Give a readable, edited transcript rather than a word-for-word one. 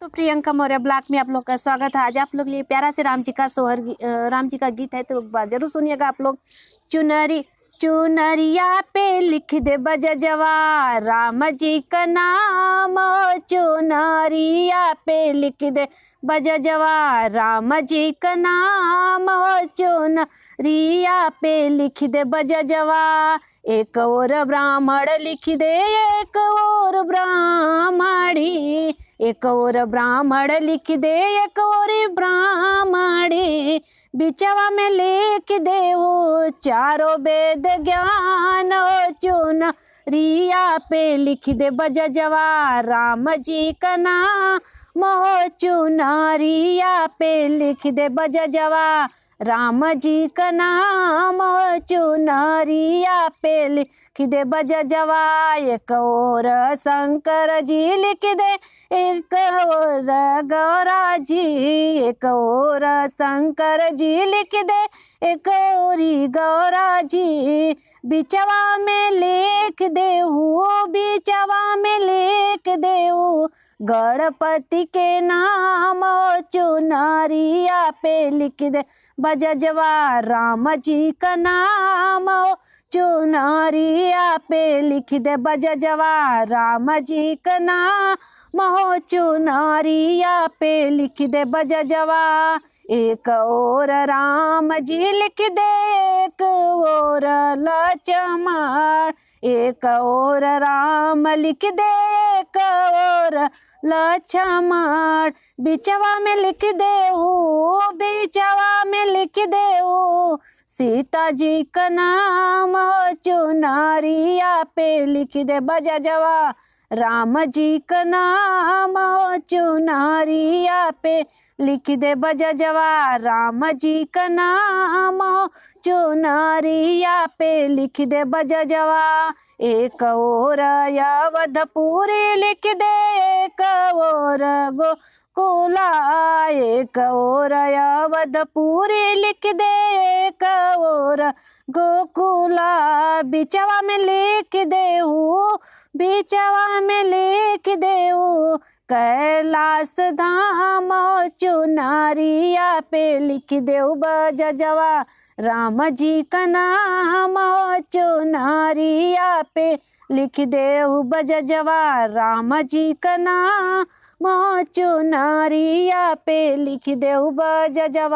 तो प्रियंका मौर्य ब्लॉग में आप लोग का स्वागत है। आज आप लोग लिए प्यारा से राम जी का राम जी का गीत है, तो जरूर सुनिएगा आप लोग। चुनरी चुनरिया पे लिख दे बजजवा राम जी का नाम, चुनरिया पे लिख दे बजजवा राम जी का नाम, चुनरिया पे लिख दे बजजवा। एक और ब्राह्मण लिख दे, एक और ब्राह्मणी, एक और ब्राह्मण लिख दे, एक और ब्राह्मणी, बिचवा में लिख दे वो चारों वेद ज्ञान, चुन रिया पे लिख दे बजजवा राम जी का नाम, चुनरिया पे लिख दे बजजवा राम जी का नाम, चुनरिया पे लिख दे बजजवा। एक और शंकर जी लिख दे, एक और गौरा जी, एक और शंकर जी लिख दे, एक और गौरा जी, बिचवा में लिख दे हो, बिचवा में लिख दे हो गणपति के नाम, चुनरिया पे लिख दे बजजवा राम जी का नाम, चुनरिया पे लिख दे बजजवा राम जी का नाम, चुनरिया पे लिख दे बजजवा। एक और राम जी लिख दे, एक और लक्ष्मण, एक और राम लिख दे, एक और लक्ष्मण, बिचवा में लिख दे हो, बिचवा में लिख दे हो सीता जी का नाम, चुनरिया पे लिख दे बजजवा राम जी का नाम, चुनरिया पे लिख दे बजजवा राम जी का नाम, चुनरिया पे लिख दे बजजवा। एक और अवधपुरी लिख दे, एक और गोकुला, एक और अवधपुरी लिख दे, एक और गोकुला, बिचवा में लिख दे हो, बिचवा में लिख दे हो कैलाश धाम, चुनरिया पे लिख दे बजजवा राम जी का नाम, चुनरिया पे लिख दे बजजवा राम जी का नाम, चुनरिया पे लिख दे बजजवा।